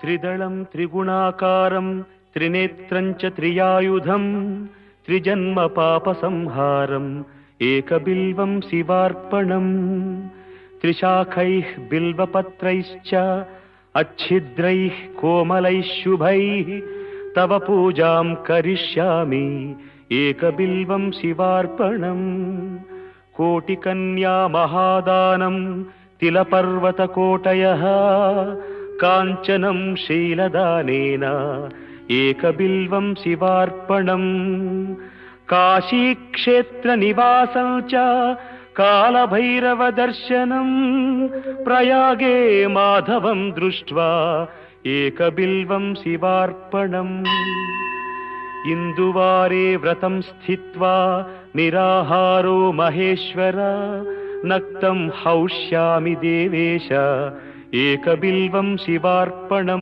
त्रिदलं त्रिगुणाकारं त्रिनेत्रं च त्रियायुधं त्रिजन्म पापसंहारम् एकबिल्वं शिवार्पणम् त्रिशाखैः बिल्वपत्रैश्च अच्छिद्रैः कोमलैः शुभैः तव पूजां करिष्यामि एकबिल्वं शिवार्पणम् कोटिकन्या महादानं तिलपर्वतकोटयः काञ्चनं शीलदानेन एकबिल्वं शिवार्पणम् काशीक्षेत्रनिवासं च कालभैरवदर्शनं प्रयागे माधवं दृष्ट्वा एकबिल्वं शिवार्पणम् इन्दुवारे व्रतं स्थित्वा निराहारो महेश्वर नक्तं हौष्यामि देवेश एकबिल्वं शिवार्पणम्।